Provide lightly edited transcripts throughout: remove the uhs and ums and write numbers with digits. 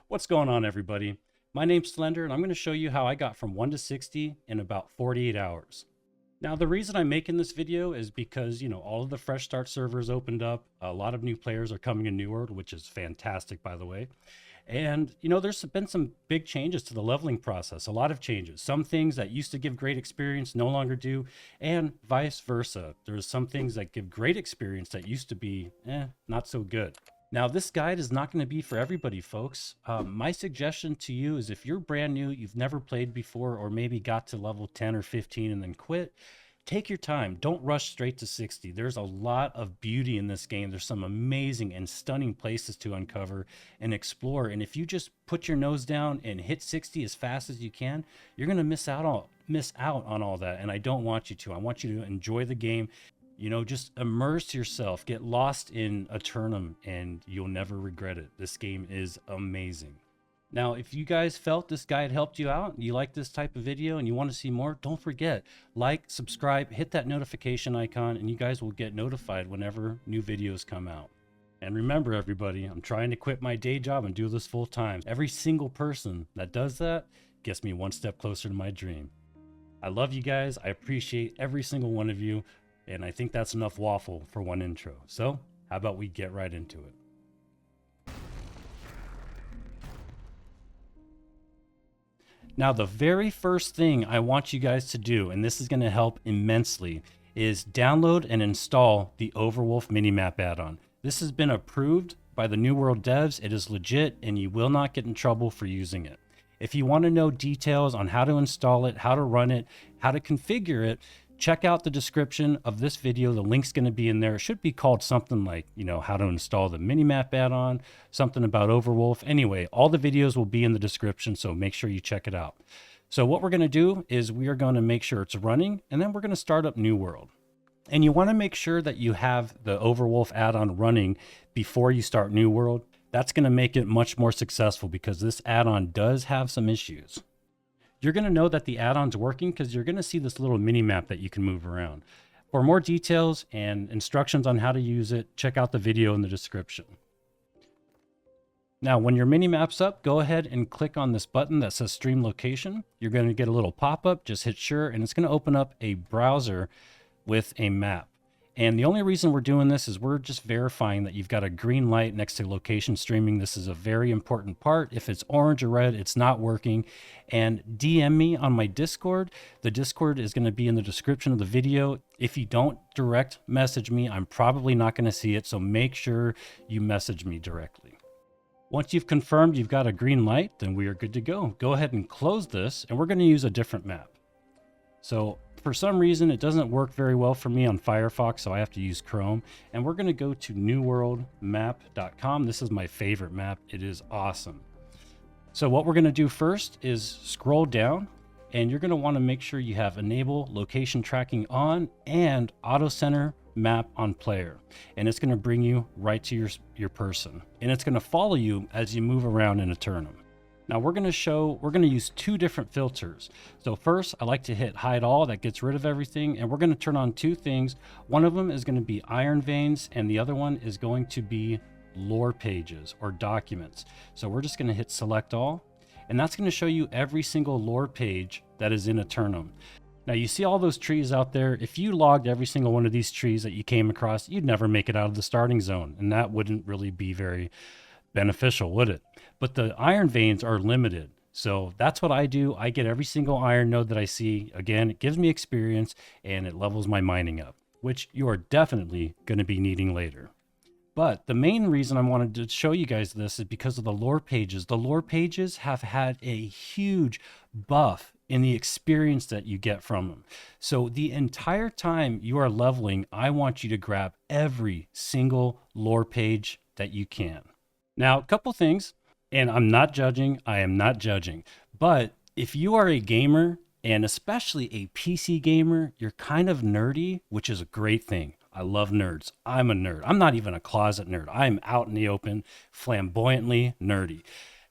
What's going on, everybody? My name's Slender, and I'm going to show you how I got from 1 to 60 in about 48 hours. Now, the reason I'm making this video is because, all of the fresh start servers opened up. A lot of new players are coming in New World, which is fantastic, by the way. And, there's been some big changes to the leveling process, a lot of changes. Some things that used to give great experience no longer do, and vice versa. There's some things that give great experience that used to be, not so good. Now, this guide is not going to be for everybody, folks. My suggestion to you is if you're brand new, you've never played before, or maybe got to level 10 or 15 and then quit, take your time. Don't rush straight to 60. There's a lot of beauty in this game. There's some amazing and stunning places to uncover and explore. And if you just put your nose down and hit 60 as fast as you can, you're going to miss out on all that. And I don't want you to. I want you to enjoy the game. Just immerse yourself, get lost in Eternum, and you'll never regret it. This game is amazing. Now, if you guys felt this guide helped you out, you like this type of video and you want to see more, don't forget, like, subscribe, hit that notification icon, and you guys will get notified whenever new videos come out. And remember, everybody, I'm trying to quit my day job and do this full time. Every single person that does that gets me one step closer to my dream. I love you guys. I appreciate every single one of you. And I think that's enough waffle for one intro. So how about we get right into it? Now, the very first thing I want you guys to do, and this is going to help immensely, is download and install the Overwolf minimap add-on. This has been approved by the New World devs. It is legit, and you will not get in trouble for using it. If you want to know details on how to install it, how to run it, how to configure it, check out the description of this video. The link's going to be in there. It should be called something like, how to install the minimap add-on, something about Overwolf. Anyway, all the videos will be in the description, so make sure you check it out. So what we're going to do is we are going to make sure it's running, and then we're going to start up New World. And you want to make sure that you have the Overwolf add-on running before you start New World. That's going to make it much more successful because this add-on does have some issues. You're going to know that the add-on's working because you're going to see this little mini map that you can move around. For more details and instructions on how to use it, check out the video in the description. Now, when your mini map's up, go ahead and click on this button that says Stream Location. You're going to get a little pop-up. Just hit Sure, and it's going to open up a browser with a map. And the only reason we're doing this is we're just verifying that you've got a green light next to location streaming. This is a very important part. If it's orange or red, it's not working. And DM me on my Discord. The Discord is going to be in the description of the video. If you don't direct message me, I'm probably not going to see it. So make sure you message me directly. Once you've confirmed you've got a green light, then we are good to go. Go ahead and close this, and we're going to use a different map. So for some reason, it doesn't work very well for me on Firefox, so I have to use Chrome. And we're going to go to newworldmap.com. This is my favorite map. It is awesome. So what we're going to do first is scroll down, and you're going to want to make sure you have enable location tracking on and auto center map on player. And it's going to bring you right to your person. And it's going to follow you as you move around in Eternum. Now we're going to use two different filters. So first, I like to hit hide all. That gets rid of everything. And we're going to turn on two things. One of them is going to be iron veins, and the other one is going to be lore pages or documents. So we're just going to hit select all, and that's going to show you every single lore page that is in Eternum. Now you see all those trees out there. If you logged every single one of these trees that you came across, you'd never make it out of the starting zone. And that wouldn't really be very beneficial, would it? But the iron veins are limited. So that's what I do. I get every single iron node that I see. Again, it gives me experience and it levels my mining up, which you are definitely going to be needing later. But the main reason I wanted to show you guys this is because of the lore pages. The lore pages have had a huge buff in the experience that you get from them. So the entire time you are leveling, I want you to grab every single lore page that you can. Now, a couple things, and I'm not judging, I am not judging, but if you are a gamer, and especially a PC gamer, you're kind of nerdy, which is a great thing. I love nerds. I'm a nerd. I'm not even a closet nerd. I'm out in the open, flamboyantly nerdy.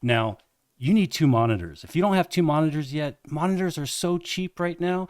Now, you need 2 monitors. If you don't have 2 monitors yet, monitors are so cheap right now.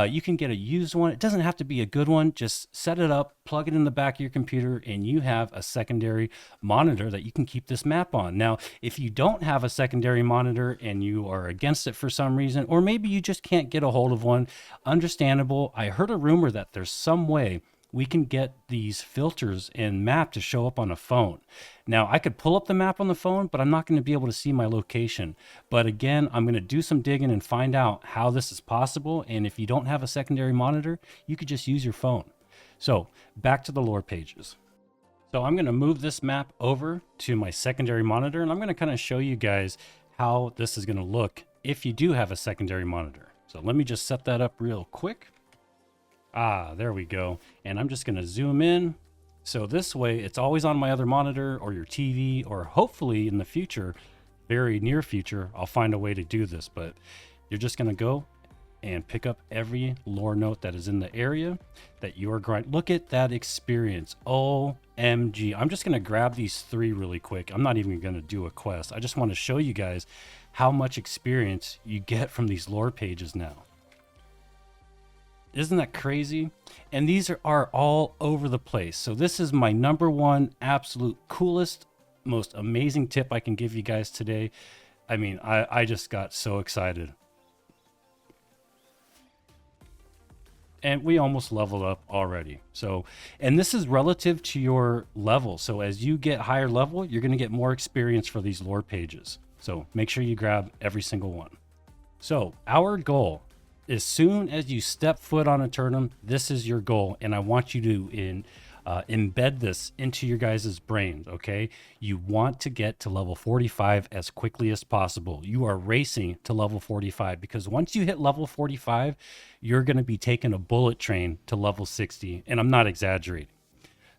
You can get a used one. It doesn't have to be a good one. Just set it up, plug it in the back of your computer, and you have a secondary monitor that you can keep this map on. Now, if you don't have a secondary monitor and you are against it for some reason, or maybe you just can't get a hold of one, understandable. I heard a rumor that there's some way we can get these filters and map to show up on a phone. Now, I could pull up the map on the phone, but I'm not going to be able to see my location. But again, I'm going to do some digging and find out how this is possible. And if you don't have a secondary monitor, you could just use your phone. So back to the lore pages. So I'm going to move this map over to my secondary monitor, and I'm going to kind of show you guys how this is going to look if you do have a secondary monitor. So let me just set that up real quick. There we go. And I'm just going to zoom in. So this way it's always on my other monitor or your TV, or hopefully in the future, very near future, I'll find a way to do this. But you're just going to go and pick up every lore note that is in the area that you're grinding. Look at that experience. OMG. I'm just going to grab these 3 really quick. I'm not even going to do a quest. I just want to show you guys how much experience you get from these lore pages now. Isn't that crazy? And these are all over the place. So this is my #1 absolute coolest, most amazing tip I can give you guys today. I mean, I just got so excited. And we almost leveled up already. So, and this is relative to your level. So as you get higher level, you're going to get more experience for these lore pages. So make sure you grab every single one. So our goal, as soon as you step foot on a Eternum, this is your goal. And I want you to embed this into your guys' brains, okay? You want to get to level 45 as quickly as possible. You are racing to level 45, because once you hit level 45, you're going to be taking a bullet train to level 60. And I'm not exaggerating.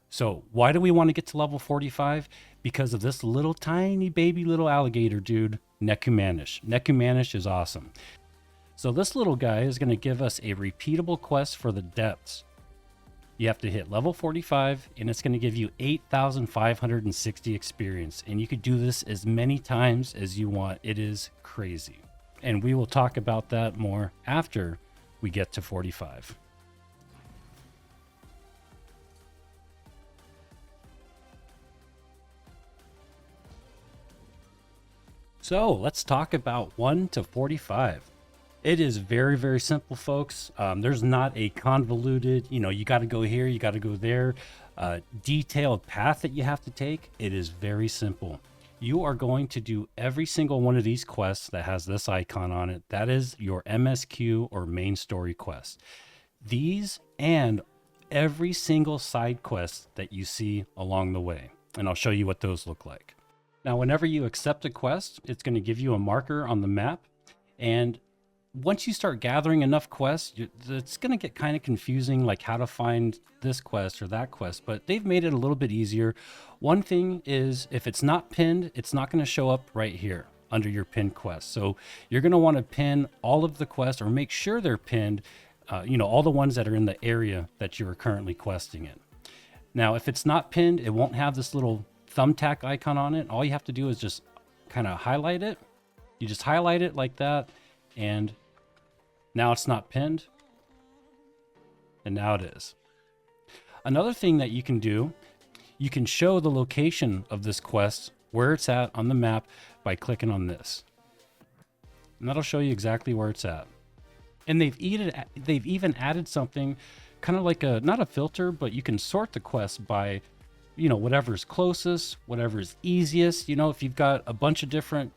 So why do we want to get to level 45? Because of this little tiny baby little alligator dude, Necumanish. Necumanish is awesome. So this little guy is going to give us a repeatable quest for the depths. You have to hit level 45, and it's going to give you 8,560 experience. And you could do this as many times as you want. It is crazy. And we will talk about that more after we get to 45. So let's talk about 1 to 45. It is very, very simple, folks. There's not a convoluted, you got to go here, you got to go there, detailed path that you have to take. It is very simple. You are going to do every single one of these quests that has this icon on it. That is your MSQ or main story quest. These and every single side quest that you see along the way. And I'll show you what those look like. Now, whenever you accept a quest, it's going to give you a marker on the map. And once you start gathering enough quests, it's going to get kind of confusing, like how to find this quest or that quest, but they've made it a little bit easier. One thing is, if it's not pinned, it's not going to show up right here under your pinned quest. So you're going to want to pin all of the quests, or make sure they're pinned, all the ones that are in the area that you are currently questing in. Now, if it's not pinned, it won't have this little thumbtack icon on it. All you have to do is just kind of highlight it. You just highlight it like that, and now it's not pinned, and now it is. Another thing that you can do, you can show the location of this quest, where it's at on the map, by clicking on this. And that'll show you exactly where it's at. And they've even added something kind of like not a filter, but you can sort the quest by, whatever's closest, whatever's easiest. If you've got a bunch of different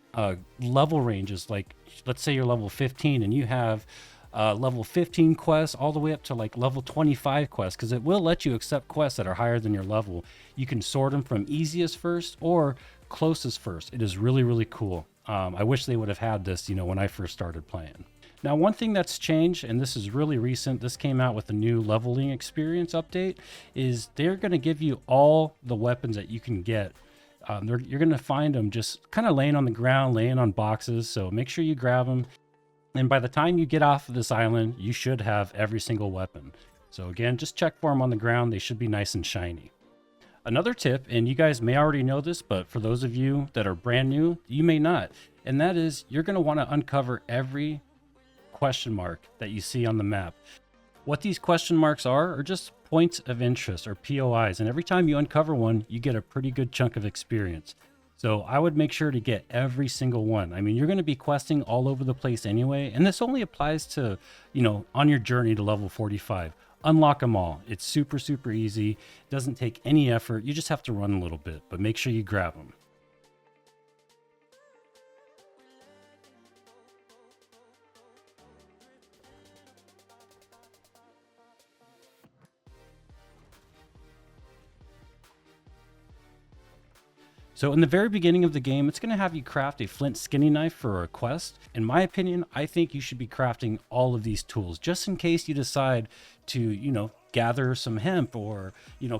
level ranges, like let's say you're level 15 and you have level 15 quests all the way up to like level 25 quests, because it will let you accept quests that are higher than your level. You can sort them from easiest first or closest first. It is really, really cool. I wish they would have had this, when I first started playing. Now, one thing that's changed, and this is really recent, this came out with the new leveling experience update, is they're going to give you all the weapons that you can get. You're going to find them just kind of laying on the ground, laying on boxes. So make sure you grab them. And by the time you get off of this island, you should have every single weapon. So again, just check for them on the ground. They should be nice and shiny. Another tip, and you guys may already know this, but for those of you that are brand new, you may not. And that is, you're going to want to uncover every question mark that you see on the map. What these question marks are just points of interest, or POIs. And every time you uncover one, you get a pretty good chunk of experience. So I would make sure to get every single one. I mean, you're going to be questing all over the place anyway. And this only applies to, on your journey to level 45. Unlock them all. It's super, super easy. Doesn't take any effort. You just have to run a little bit, but make sure you grab them. So in the very beginning of the game, it's going to have you craft a flint skinning knife for a quest. In my opinion, I think you should be crafting all of these tools just in case you decide to, gather some hemp or,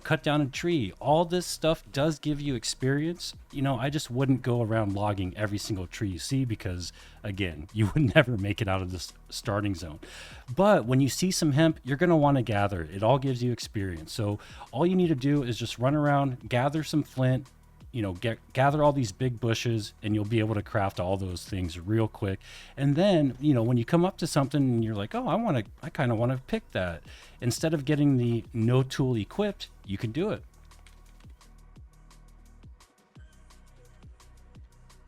cut down a tree. All this stuff does give you experience. I just wouldn't go around logging every single tree you see because, again, you would never make it out of this starting zone. But when you see some hemp, you're going to want to gather it. It all gives you experience. So all you need to do is just run around, gather some flint, gather all these big bushes, and you'll be able to craft all those things real quick. And then, when you come up to something and you're like, oh, I kind of want to pick that. Instead of getting the no tool equipped, you can do it.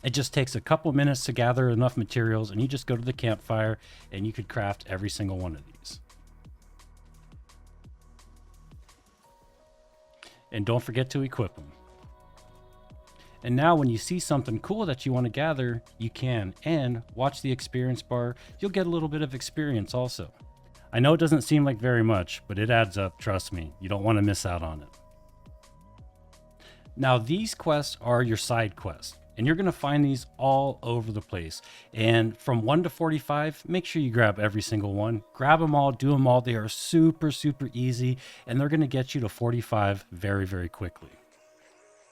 It just takes a couple minutes to gather enough materials, and you just go to the campfire and you could craft every single one of these. And don't forget to equip them. And now when you see something cool that you want to gather, you can. And watch the experience bar. You'll get a little bit of experience also. I know it doesn't seem like very much, but it adds up, trust me. You don't want to miss out on it. Now these quests are your side quests, and you're going to find these all over the place. And from 1 to 45, make sure you grab every single one. Grab them all, do them all. They are super, super easy, and they're going to get you to 45 very, very quickly.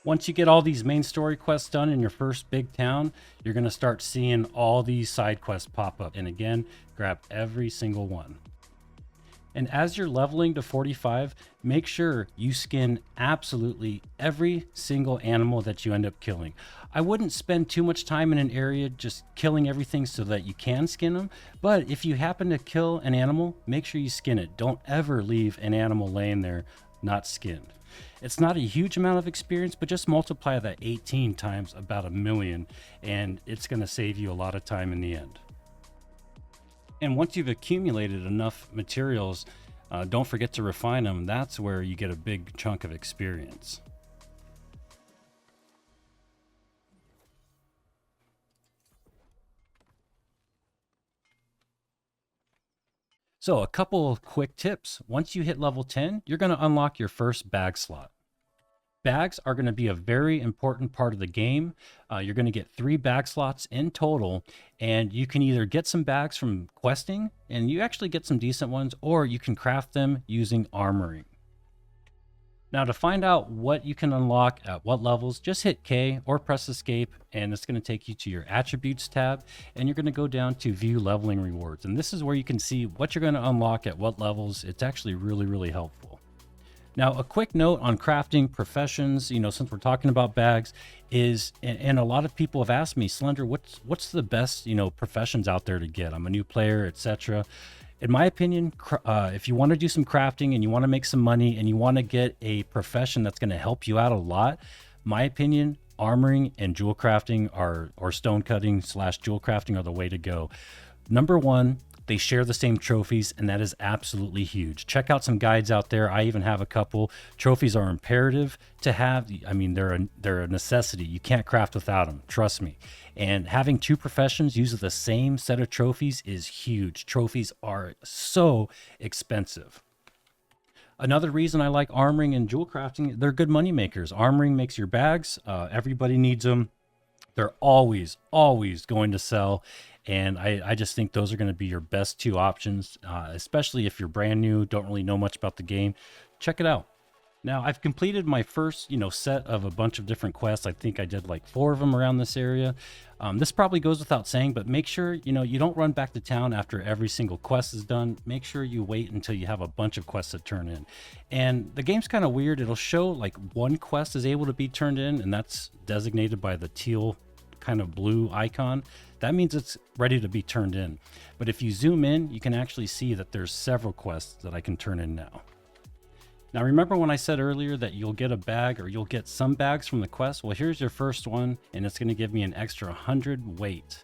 Once you get all these main story quests done in your first big town, you're going to start seeing all these side quests pop up. And again, grab every single one. And as you're leveling to 45, make sure you skin absolutely every single animal that you end up killing. I wouldn't spend too much time in an area just killing everything so that you can skin them. But if you happen to kill an animal, make sure you skin it. Don't ever leave an animal laying there not skinned. It's not a huge amount of experience, but just multiply that 18 times about 1,000,000, and it's going to save you a lot of time in the end. And once you've accumulated enough materials, don't forget to refine them. That's where you get a big chunk of experience. So a couple of quick tips. Once you hit level 10, you're going to unlock your first bag slot. Bags are going to be a very important part of the game. You're going to get 3 bag slots in total, and you can either get some bags from questing, and you actually get some decent ones, or you can craft them using armoring. Now to find out what you can unlock at what levels, just hit K or press escape, and it's going to take you to your attributes tab, and you're going to go down to view leveling rewards. And this is where you can see what you're going to unlock at what levels. It's actually really, really helpful. Now, a quick note on crafting professions, since we're talking about bags, is, and a lot of people have asked me, Slender, what's the best, professions out there to get? I'm a new player, etc. In my opinion, if you want to do some crafting and you want to make some money and you want to get a profession that's going to help you out a lot, my opinion, armoring and jewel crafting or stone cutting / jewel crafting are the way to go. Number one, they share the same trophies, and that is absolutely huge. Check out some guides out there. I even have a couple. Trophies are imperative to have. I mean, they're a necessity. You can't craft without them. Trust me. And having 2 professions use the same set of trophies is huge. Trophies are so expensive. Another reason I like armoring and jewel crafting, they're good money makers. Armoring makes your bags. Everybody needs them. They're always going to sell. And I just think those are going to be your best 2 options, especially if you're brand new, don't really know much about the game. Check it out. Now, I've completed my first, set of a bunch of different quests. I think I did like 4 of them around this area. This probably goes without saying, but make sure, you don't run back to town after every single quest is done. Make sure you wait until you have a bunch of quests to turn in. And the game's kind of weird. It'll show like one quest is able to be turned in, and that's designated by the teal kind of blue icon. That means it's ready to be turned in. But if you zoom in, you can actually see that there's several quests that I can turn in now. Now, remember when I said earlier that you'll get a bag, or you'll get some bags from the quest? Well, here's your first one, and it's going to give me an extra 100 weight.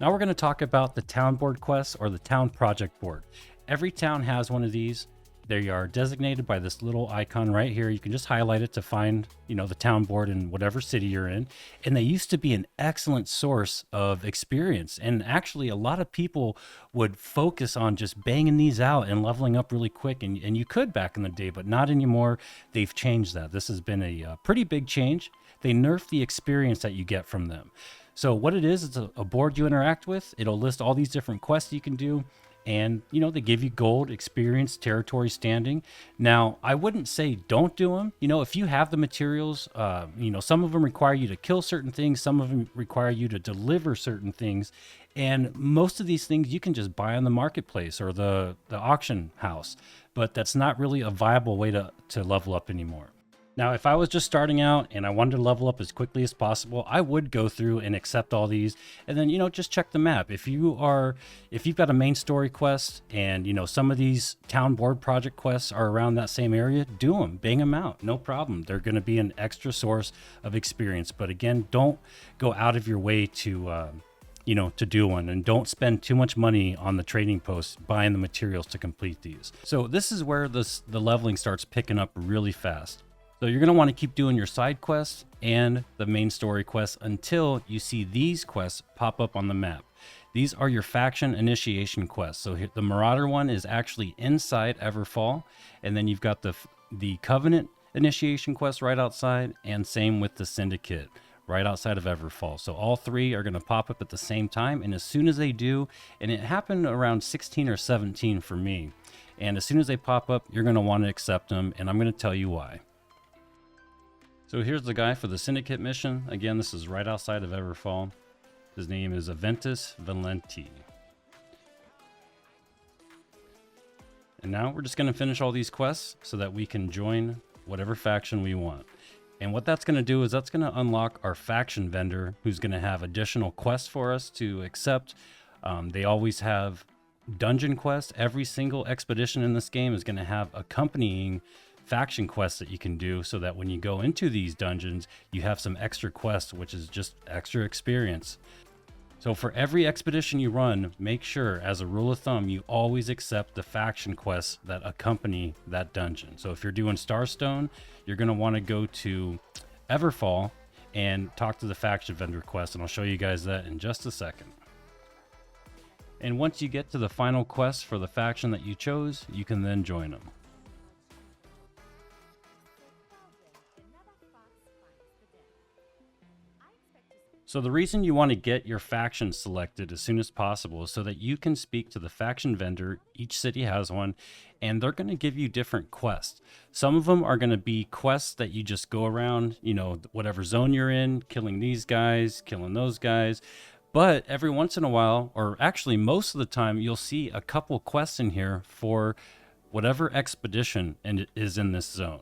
Now we're going to talk about the town board quests, or the town project board. Every town has one of these. They are designated by this little icon right here. You can just highlight it to find, the town board in whatever city you're in. And they used to be an excellent source of experience. And actually, a lot of people would focus on just banging these out and leveling up really quick. And you could back in the day, but not anymore. They've changed that. This has been a pretty big change. They nerfed the experience that you get from them. So what it is, it's a board you interact with. It'll list all these different quests you can do. And, they give you gold, experience, territory, standing. Now, I wouldn't say don't do them. If you have the materials, some of them require you to kill certain things. Some of them require you to deliver certain things. And most of these things you can just buy on the marketplace or the auction house. But that's not really a viable way to level up anymore. Now, if I was just starting out and I wanted to level up as quickly as possible, I would go through and accept all these and then, just check the map. If you've got a main story quest and, some of these town board project quests are around that same area, do them, bang them out. No problem. They're going to be an extra source of experience. But again, don't go out of your way to do one, and don't spend too much money on the trading posts buying the materials to complete these. So this is where the leveling starts picking up really fast. So you're going to want to keep doing your side quests and the main story quests until you see these quests pop up on the map. These are your faction initiation quests. So here, the Marauder one is actually inside Everfall, and then you've got the Covenant initiation quest right outside, and same with the Syndicate right outside of Everfall. So all 3 are going to pop up at the same time, and as soon as they do, and it happened around 16 or 17 for me, and as soon as they pop up, you're going to want to accept them, and I'm going to tell you why. So here's the guy for the Syndicate mission. Again, this is right outside of Everfall. His name is Aventus Valenti. And now we're just going to finish all these quests so that we can join whatever faction we want. And what that's going to do is that's going to unlock our faction vendor, who's going to have additional quests for us to accept. They always have dungeon quests. Every single expedition in this game is going to have accompanying faction quests that you can do, so that when you go into these dungeons, you have some extra quests, which is just extra experience. So for every expedition you run, make sure, as a rule of thumb, you always accept the faction quests that accompany that dungeon. So if you're doing Starstone, you're going to want to go to Everfall and talk to the faction vendor quest, and I'll show you guys that in just a second. And once you get to the final quest for the faction that you chose, you can then join them. So the reason you want to get your faction selected as soon as possible is so that you can speak to the faction vendor. Each city has one, and they're going to give you different quests. Some of them are going to be quests that you just go around, whatever zone you're in, killing these guys, killing those guys. But every once in a while, or actually most of the time, you'll see a couple quests in here for whatever expedition is in this zone.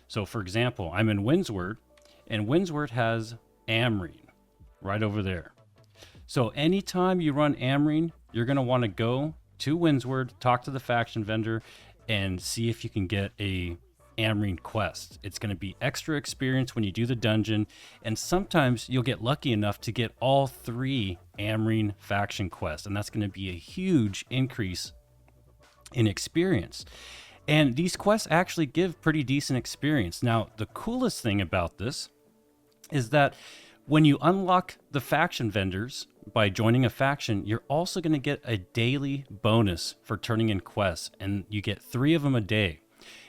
So for example, I'm in Windsward, and Windsward has Amrine right over there. So anytime you run Amrine, you're going to want to go to Windsward, talk to the faction vendor, and see if you can get a Amrine quest. It's going to be extra experience when you do the dungeon, and sometimes you'll get lucky enough to get all 3 Amrine faction quests, and that's going to be a huge increase in experience. And these quests actually give pretty decent experience. Now, the coolest thing about this is that when you unlock the faction vendors by joining a faction, you're also going to get a daily bonus for turning in quests, and you get 3 of them a day.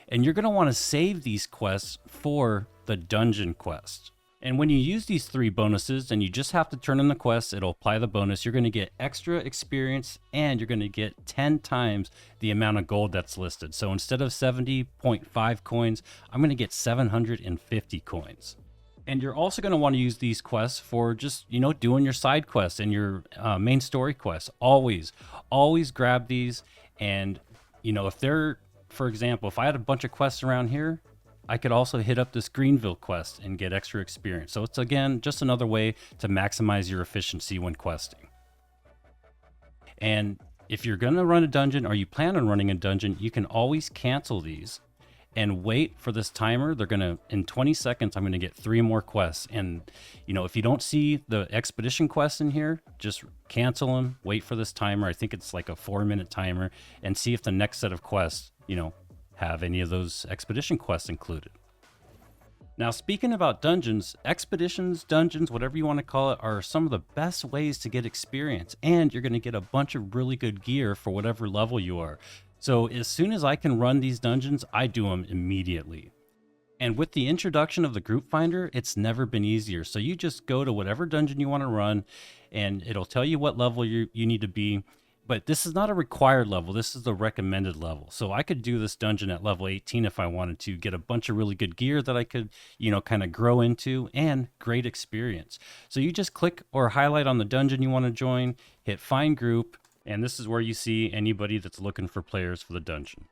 And you're going to want to save these quests for the dungeon quest. And when you use these 3 bonuses and you just have to turn in the quest, it'll apply the bonus. You're going to get extra experience and you're going to get 10 times the amount of gold that's listed. So instead of 70.5 coins, I'm going to get 750 coins. And you're also going to want to use these quests for just, doing your side quests and your main story quests. Always grab these. And, if they're, for example, if I had a bunch of quests around here, I could also hit up this Greenville quest and get extra experience. So it's, again, just another way to maximize your efficiency when questing. And if you're going to run a dungeon or you plan on running a dungeon, you can always cancel these and wait for this timer. They're going to, in 20 seconds, I'm going to get 3 more quests. And, if you don't see the expedition quests in here, just cancel them, wait for this timer. I think it's like a 4-minute timer, and see if the next set of quests, have any of those expedition quests included. Now, speaking about dungeons, expeditions, dungeons, whatever you want to call it, are some of the best ways to get experience, and you're going to get a bunch of really good gear for whatever level you are. So as soon as I can run these dungeons, I do them immediately. And with the introduction of the group finder, it's never been easier. So you just go to whatever dungeon you want to run, and it'll tell you what level you need to be. But this is not a required level. This is the recommended level. So I could do this dungeon at level 18 if I wanted to, get a bunch of really good gear that I could, kind of grow into, and great experience. So you just click or highlight on the dungeon you want to join, hit find group, and this is where you see anybody that's looking for players for the dungeon.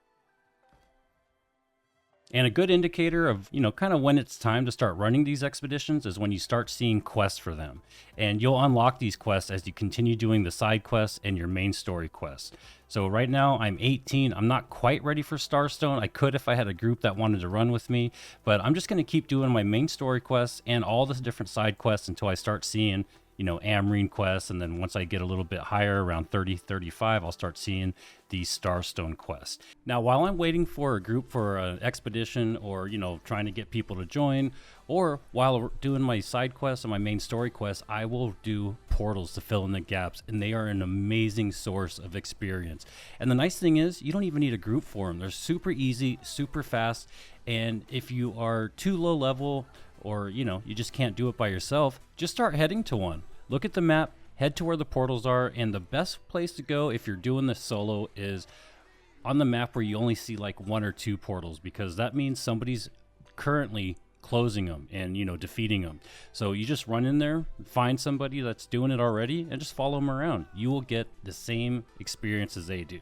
And a good indicator of, kind of when it's time to start running these expeditions is when you start seeing quests for them. And you'll unlock these quests as you continue doing the side quests and your main story quests. So right now I'm 18. I'm not quite ready for Starstone. I could if I had a group that wanted to run with me, but I'm just going to keep doing my main story quests and all the different side quests until I start seeing Amarine quests, and then once I get a little bit higher, around 30, 35, I'll start seeing these Starstone quests. Now, while I'm waiting for a group for an expedition, or, trying to get people to join, or while doing my side quests and my main story quests, I will do portals to fill in the gaps, and they are an amazing source of experience. And the nice thing is, you don't even need a group for them. They're super easy, super fast, and if you are too low level, or, you just can't do it by yourself, just start heading to one. Look at the map, head to where the portals are, and the best place to go if you're doing this solo is on the map where you only see like 1 or 2 portals, because that means somebody's currently closing them and, defeating them. So you just run in there, find somebody that's doing it already, and just follow them around. You will get the same experience as they do.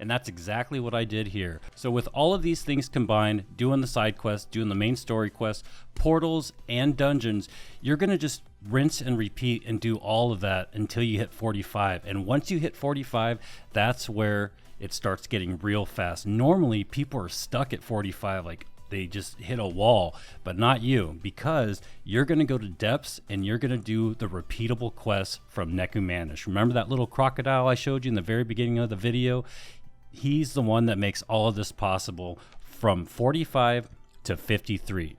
And that's exactly what I did here. So with all of these things combined, doing the side quests, doing the main story quests, portals, and dungeons, you're going to just rinse and repeat and do all of that until you hit 45. And once you hit 45, that's where it starts getting real fast. Normally, people are stuck at 45, like they just hit a wall, but not you, because you're going to go to depths and you're going to do the repeatable quests from Necumanish. Remember that little crocodile I showed you in the very beginning of the video? He's the one that makes all of this possible from 45 to 53.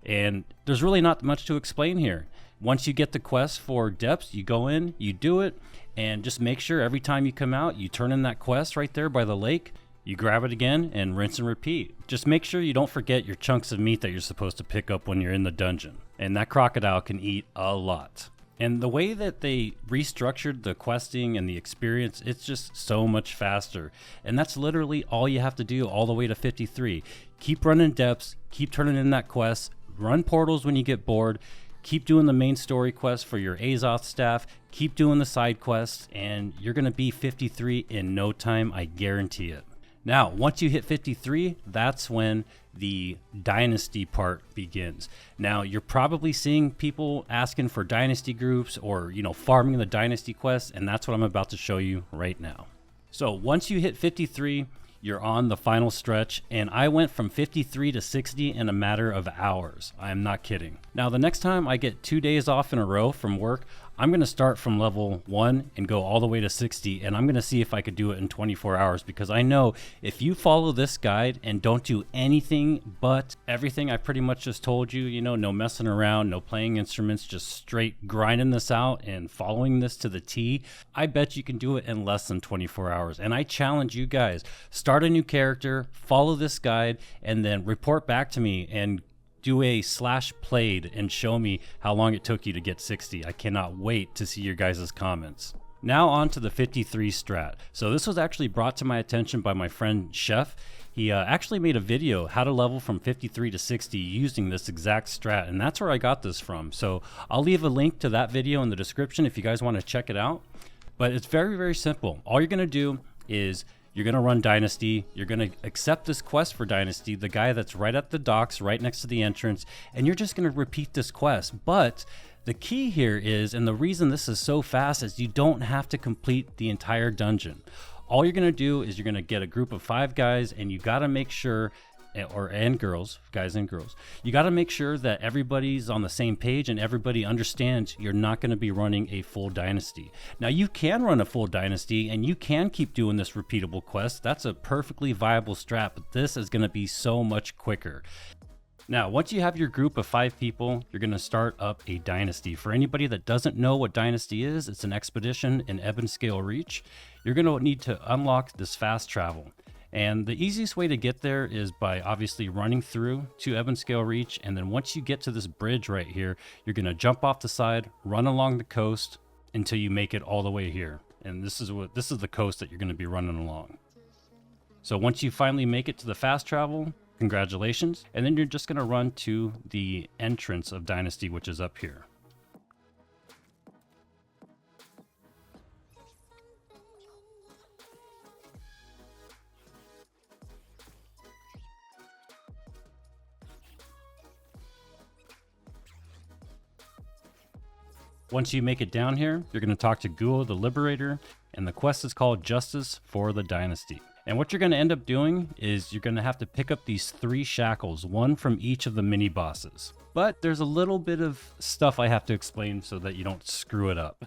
And there's really not much to explain here. Once you get the quest for depths, you go in, you do it, and just make sure every time you come out, you turn in that quest right there by the lake, you grab it again, and rinse and repeat. Just make sure you don't forget your chunks of meat that you're supposed to pick up when you're in the dungeon. And that crocodile can eat a lot. And the way that they restructured the questing and the experience, it's just so much faster. And that's literally all you have to do all the way to 53. Keep running depths, keep turning in that quest, run portals when you get bored, keep doing the main story quest for your Azoth staff, keep doing the side quests, and you're going to be 53 in no time, I guarantee it. Now, once you hit 53, that's when the Dynasty part begins. Now, you're probably seeing people asking for Dynasty groups or, farming the Dynasty quests, and that's what I'm about to show you right now. So once you hit 53, you're on the final stretch, and I went from 53 to 60 in a matter of hours. I'm not kidding. Now, the next time I get 2 days off in a row from work, I'm going to start from level 1 and go all the way to 60, and I'm going to see if I could do it in 24 hours, because I know if you follow this guide and don't do anything but everything I pretty much just told you, no messing around, no playing instruments, just straight grinding this out and following this to the T, I bet you can do it in less than 24 hours. And I challenge you guys, start a new character, follow this guide, and then report back to me and do a /played and show me how long it took you to get 60. I cannot wait to see your guys' comments. Now on to the 53 strat. So this was actually brought to my attention by my friend Chef. He actually made a video how to level from 53 to 60 using this exact strat, and that's where I got this from. So I'll leave a link to that video in the description if you guys want to check it out. But it's very, very simple. All you're going to do is you're going to run Dynasty. You're going to accept this quest for Dynasty, the guy that's right at the docks, right next to the entrance, and you're just going to repeat this quest. But the key here is, and the reason this is so fast, is you don't have to complete the entire dungeon. All you're going to do is you're going to get a group of 5 guys, and you got to make sure, and girls, guys and girls, you got to make sure that everybody's on the same page and everybody understands you're not going to be running a full Dynasty. Now, you can run a full Dynasty and you can keep doing this repeatable quest. That's a perfectly viable strat, but this is going to be so much quicker. Now, once you have your group of 5 people, you're going to start up a Dynasty. For anybody that doesn't know what Dynasty is, it's an expedition in Ebonscale Reach. You're going to need to unlock this fast travel. And the easiest way to get there is by obviously running through to Ebonscale Reach. And then once you get to this bridge right here, you're going to jump off the side, run along the coast until you make it all the way here. And this is the coast that you're going to be running along. So once you finally make it to the fast travel, congratulations. And then you're just going to run to the entrance of Dynasty, which is up here. Once you make it down here, you're going to talk to Guo the Liberator, and the quest is called Justice for the Dynasty. And what you're going to end up doing is you're going to have to pick up these 3 shackles, one from each of the mini bosses. But there's a little bit of stuff I have to explain so that you don't screw it up.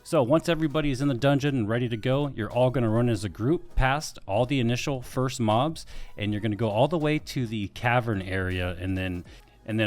So once everybody is in the dungeon and ready to go, you're all going to run as a group past all the initial first mobs, and you're going to go all the way to the cavern area and then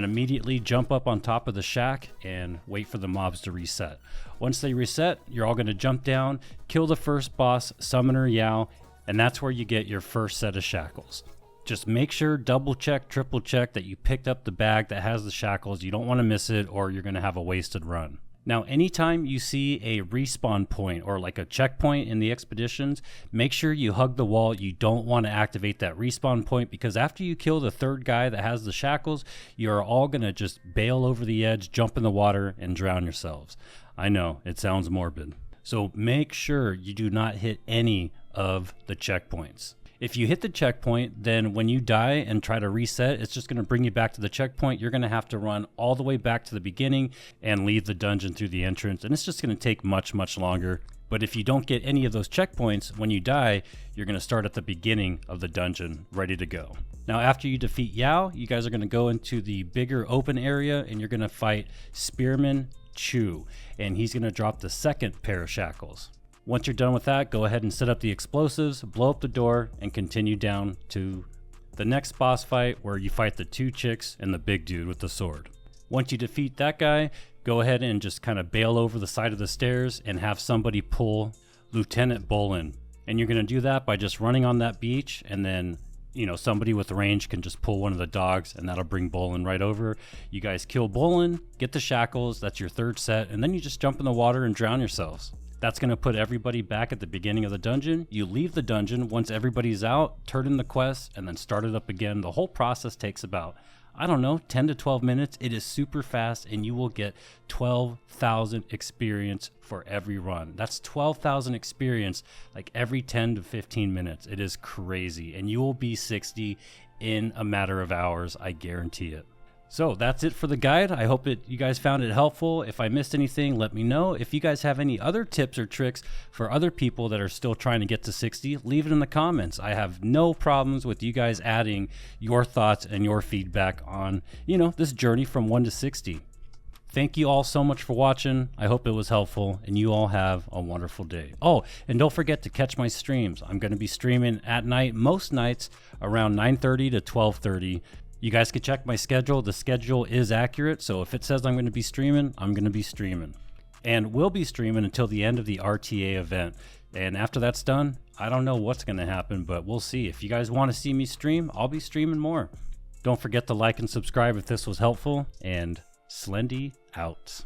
immediately jump up on top of the shack and wait for the mobs to reset. Once they reset, you're all going to jump down, kill the first boss, Summoner Yao, and that's where you get your first set of shackles. Just make sure, double check, triple check that you picked up the bag that has the shackles. You don't want to miss it or you're going to have a wasted run. Now, anytime you see a respawn point or like a checkpoint in the expeditions, make sure you hug the wall. You don't want to activate that respawn point because after you kill the 3rd guy that has the shackles, you're all going to just bail over the edge, jump in the water, and drown yourselves. I know, it sounds morbid. So make sure you do not hit any of the checkpoints. If you hit the checkpoint, then when you die and try to reset, it's just going to bring you back to the checkpoint. You're going to have to run all the way back to the beginning and leave the dungeon through the entrance. And it's just going to take much, much longer. But if you don't get any of those checkpoints, when you die, you're going to start at the beginning of the dungeon, ready to go. Now, after you defeat Yao, you guys are going to go into the bigger open area and you're going to fight Spearman Chu. And he's going to drop the 2nd pair of shackles. Once you're done with that, go ahead and set up the explosives, blow up the door, and continue down to the next boss fight where you fight the 2 chicks and the big dude with the sword. Once you defeat that guy, go ahead and just kind of bail over the side of the stairs and have somebody pull Lieutenant Bolin. And you're going to do that by just running on that beach, and then somebody with range can just pull one of the dogs and that'll bring Bolin right over. You guys kill Bolin, get the shackles, that's your 3rd set, and then you just jump in the water and drown yourselves. That's going to put everybody back at the beginning of the dungeon. You leave the dungeon once everybody's out, turn in the quest, and then start it up again. The whole process takes about, 10 to 12 minutes. It is super fast, and you will get 12,000 experience for every run. That's 12,000 experience like every 10 to 15 minutes. It is crazy, and you will be 60 in a matter of hours. I guarantee it. So that's it for the guide. I hope you guys found it helpful. If I missed anything, let me know. If you guys have any other tips or tricks for other people that are still trying to get to 60, leave it in the comments. I have no problems with you guys adding your thoughts and your feedback on, this journey from 1 to 60. Thank you all so much for watching. I hope it was helpful, and you all have a wonderful day. Oh, and don't forget to catch my streams. I'm going to be streaming at night, most nights around 9:30 to 12:30. You guys can check my schedule. The schedule is accurate, so if it says I'm going to be streaming, I'm going to be streaming. And we'll be streaming until the end of the RTA event. And after that's done, I don't know what's going to happen, but we'll see. If you guys want to see me stream, I'll be streaming more. Don't forget to like and subscribe if this was helpful, and Slendy out.